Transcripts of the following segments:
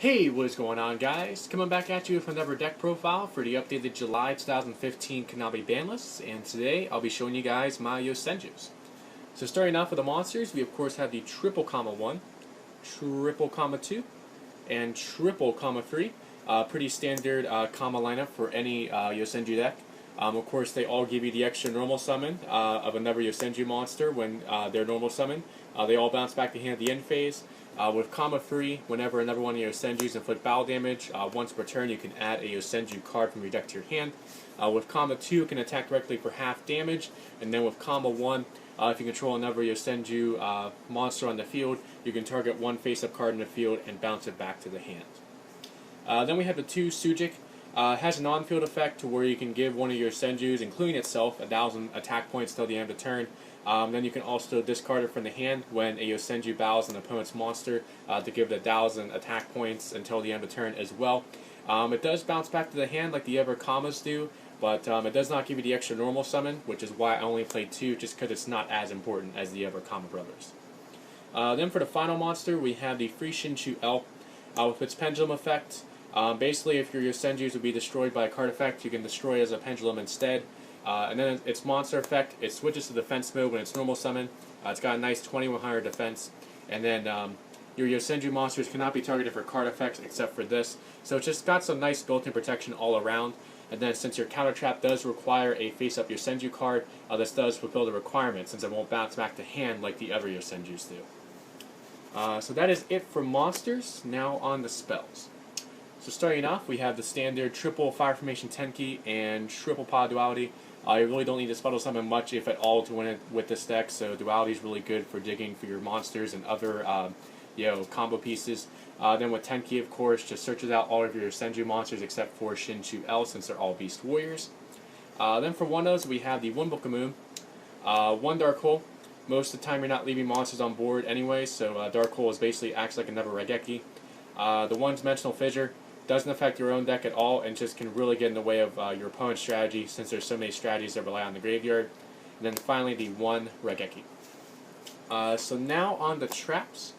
Hey, what is going on, guys? Coming back at you with another deck profile for the updated July 2015 Konami Banlists, and today I'll be showing you guys my Yosenjus. So starting off with the monsters, we of course have the triple comma 1, triple comma 2, and triple comma 3. Pretty standard comma lineup for any Yosenju deck. Of course, they all give you the extra normal summon of another Yosenju monster when they're normal summon. They all bounce back to hand at the end phase. With comma 3, whenever another one of your Yosenjus inflict battle damage, once per turn you can add a Yosenju card from your deck to your hand. With comma 2, it can attack directly for half damage, and then with comma 1, if you control another Yosenju monster on the field, you can target one face-up card in the field and bounce it back to the hand. Then we have the 2 Sujik. Has an on-field effect to where you can give one of your Senjus, including itself, 1,000 attack points till the end of the turn. Then you can also discard it from the hand when a Yosenju battles an opponent's monster to give it 1,000 attack points until the end of the turn as well. It does bounce back to the hand like the other commas do, but it does not give you the extra normal summon, which is why I only played 2, just because it's not as important as the other comma brothers. Then for the final monster, we have the free Yosenju L with its pendulum effect. Basically, if your Yosenjus would be destroyed by a card effect, you can destroy it as a pendulum instead. And then its monster effect, it switches to defense mode when it's normal summon. It's got a nice 2100 defense. And then your Yosenju monsters cannot be targeted for card effects except for this. So it's just got some nice built-in protection all around. And then since your counter trap does require a face-up Yosenju card, this does fulfill the requirement since it won't bounce back to hand like the other Yosenjus do. So that is it for monsters. Now on the spells. So starting off, we have the standard triple Fire Formation Tenki and triple Pod Duality. You really don't need to spell summon much, if at all, to win it with this deck. So Duality is really good for digging for your monsters and other, combo pieces. Then with Tenki, of course, just searches out all of your Senju monsters except for Yosenju L, since they're all Beast Warriors. Then for one-dos, we have the one Book of Moon, one Dark Hole. Most of the time, you're not leaving monsters on board anyway, so Dark Hole is basically acts like another Regeki. The one-dimensional Fissure doesn't affect your own deck at all and just can really get in the way of your opponent's strategy, since there's so many strategies that rely on the graveyard. And then finally the one Regeki. So now on the traps.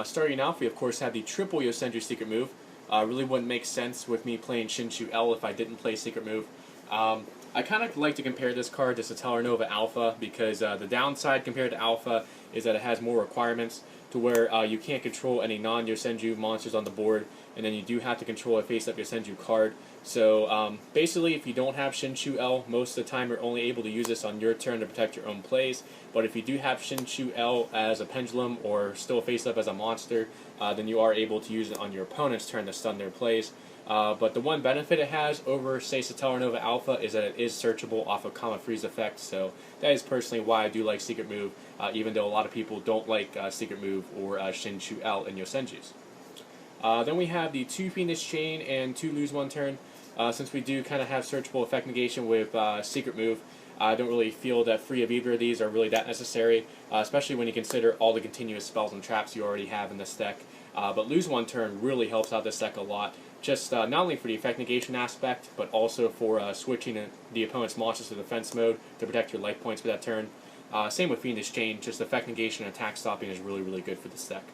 Starting off, we of course have the triple Yosenju Secret Move. Really wouldn't make sense with me playing Yosenju L if I didn't play Secret Move. I kind of like to compare this card to Stellar Nova Alpha because the downside compared to Alpha is that it has more requirements to where you can't control any non-Yosenju monsters on the board, and then you do have to control a face-up Yosenju card. So basically, if you don't have Yosenju L, most of the time you're only able to use this on your turn to protect your own plays. But if you do have Yosenju L as a pendulum or still face-up as a monster, then you are able to use it on your opponent's turn to stun their plays. But the one benefit it has over, say, Stellar Nova Alpha is that it is searchable off of Comma Freeze effect, so that is personally why I do like Secret Move, even though a lot of people don't like Secret Move or Yosenju L in Yosenjus. Then we have the 2 Fiendish Chain and 2 Lose One Turn. Since we do kind of have searchable effect negation with Secret Move, I don't really feel that 3 of either of these are really that necessary, especially when you consider all the continuous spells and traps you already have in this deck. But Lose One Turn really helps out this deck a lot, just not only for the effect negation aspect, but also for switching the opponent's monsters to defense mode to protect your life points for that turn. Same with Fiendish Chain, just effect negation and attack stopping is really, really good for this deck.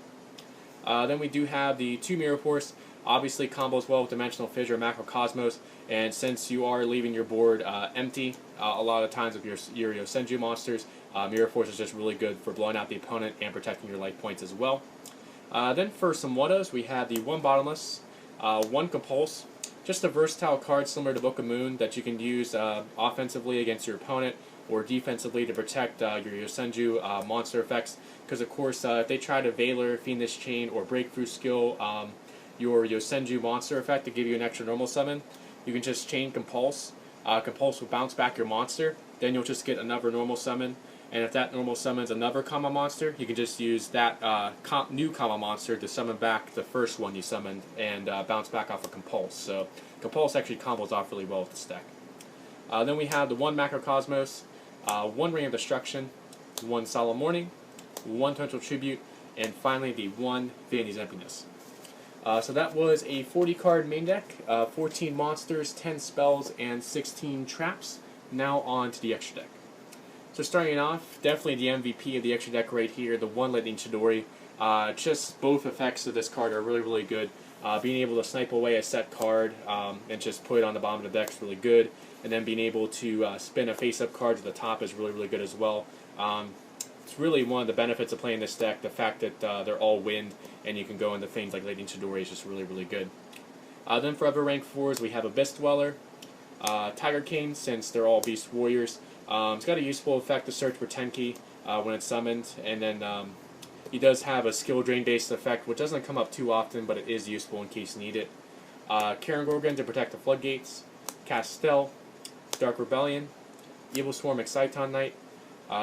Then we do have the 2 Mirror Force, obviously combos well with Dimensional Fissure and Macrocosmos, and since you are leaving your board empty a lot of times with your Yosenju monsters, Mirror Force is just really good for blowing out the opponent and protecting your life points as well. Then for some one-dos, we have the 1 Bottomless, 1 Compulse, just a versatile card similar to Book of Moon that you can use offensively against your opponent or defensively to protect your Yosenju monster effects, because of course if they try to Valor, Fiendish Chain, or Breakthrough skill your Yosenju monster effect to give you an extra normal summon, you can just chain Compulse. Compulse will bounce back your monster, then you'll just get another normal summon, and if that normal summons another comma monster, you can just use that new comma monster to summon back the first one you summoned and bounce back off of Compulse. So Compulse actually combos off really well with this deck. Then we have the 1 Macrocosmos, 1 Ring of Destruction, 1 Solemn Warning, 1 Torrential Tribute, and finally the 1 Vanity's Emptiness. So that was a 40-card main deck, 14 monsters, 10 spells, and 16 traps. Now on to the extra deck. So starting off, definitely the MVP of the extra deck right here, the 1 Lightning Chidori. Just both effects of this card are really, really good. Being able to snipe away a set card and just put it on the bottom of the deck is really good. And then being able to spin a face-up card to the top is really, really good as well. It's really one of the benefits of playing this deck. The fact that they're all wind and you can go into things like Lady Chidori is just really, really good. Then for other rank 4s, we have Abyss Dweller, Tiger King, since they're all Beast Warriors. It's got a useful effect to search for Tenki when it's summoned, and then he does have a skill drain based effect, which doesn't come up too often, but it is useful in case you need it. Karen Gorgon to protect the floodgates, Castell, Dark Rebellion, Evil Swarm Exciton Knight,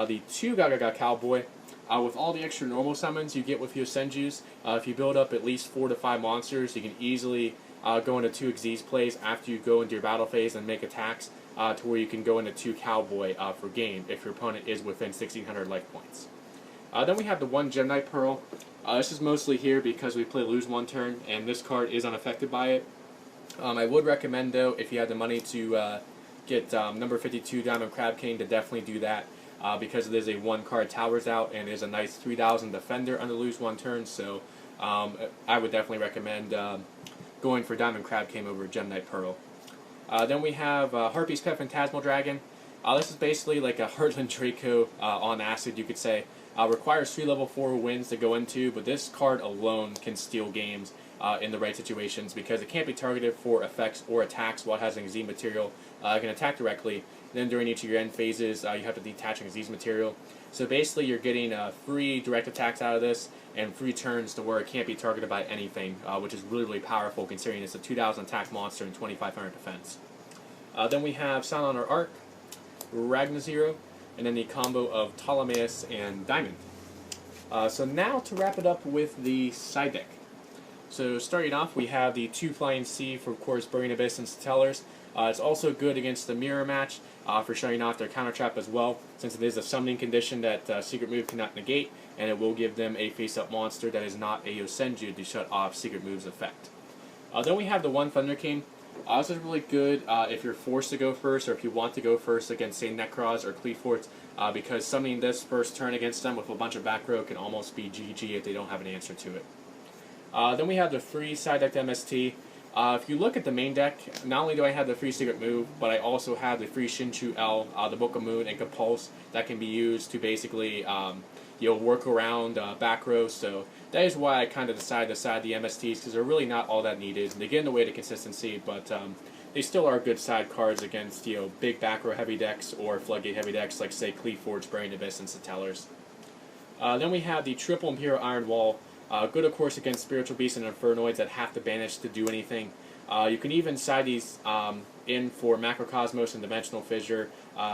the 2 Gagaga Cowboy. With all the extra normal summons you get with Yosenjus, if you build up at least 4 to 5 monsters, you can easily go into 2 Xyz plays after you go into your battle phase and make attacks, to where you can go into 2 Cowboy for game if your opponent is within 1600 life points. Then we have the 1 Gemini Pearl. This is mostly here because we play lose 1 turn, and this card is unaffected by it. I would recommend, though, if you had the money to get number 52 Diamond Crab King, to definitely do that, because it is a 1-card Towers out, and it is a nice 3000 defender under lose 1 turn, so I would definitely recommend going for Diamond Crab King over Gemini Pearl. Then we have Harpy's Pet Phantasmal Dragon. This is basically like a Heartland Draco on acid, you could say. Requires 3 level 4 wins to go into, but this card alone can steal games in the right situations because it can't be targeted for effects or attacks while it has an Xyz material. It can attack directly. Then during each of your end phases, you have to detach an Xyz material. So basically you're getting free direct attacks out of this and free turns to where it can't be targeted by anything, which is really, really powerful considering it's a 2000 attack monster and 2500 defense. Then we have Silent Honor Arc, Ragnazero, and then the combo of Ptolemaeus and Diamond. So now to wrap it up with the side deck. So starting off, we have the 2 Flying Sea for, of course, Burning Abyss and Stellars. It's also good against the Mirror match for shutting off their counter trap as well, since it is a summoning condition that Secret Move cannot negate, and it will give them a face-up monster that is not a Yosenju to shut off Secret Move's effect. Then we have the 1 Thunder King. This is really good if you're forced to go first, or if you want to go first against, say, Necros or Cleaforts, because summoning this first turn against them with a bunch of back row can almost be GG if they don't have an answer to it. Then we have the free side deck MST. If you look at the main deck, not only do I have the free Secret Move, but I also have the free Shinchu L, the Book of Moon, and Compulse that can be used to basically work around back row. So that is why I kind of decided to side the MSTs, because they're really not all that needed. They get in the way to consistency, but they still are good side cards against big back row heavy decks or floodgate heavy decks like, say, Cleaforge, Burning Abyss, and Satellars. Then we have the triple Imperial Iron Wall. Good, of course, against Spiritual Beasts and Infernoids that have to banish to do anything. You can even side these in for Macrocosmos and Dimensional Fissure,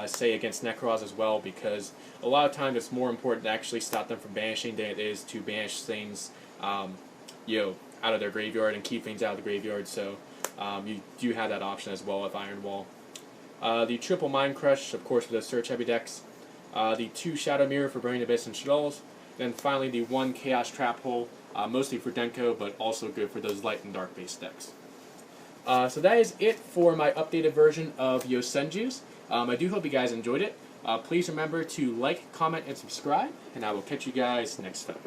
say against Necros as well, because a lot of times it's more important to actually stop them from banishing than it is to banish things out of their graveyard and keep things out of the graveyard, so you do have that option as well with Iron Wall. The triple Mind Crush, of course, for the Search heavy decks. The 2 Shadow Mirror for Burning Abyss and Shalls. Then finally the 1 Chaos Trap Hole, mostly for Denko, but also good for those light and dark based decks. So that is it for my updated version of Yosenjus. I do hope you guys enjoyed it. Please remember to like, comment, and subscribe, and I will catch you guys next time.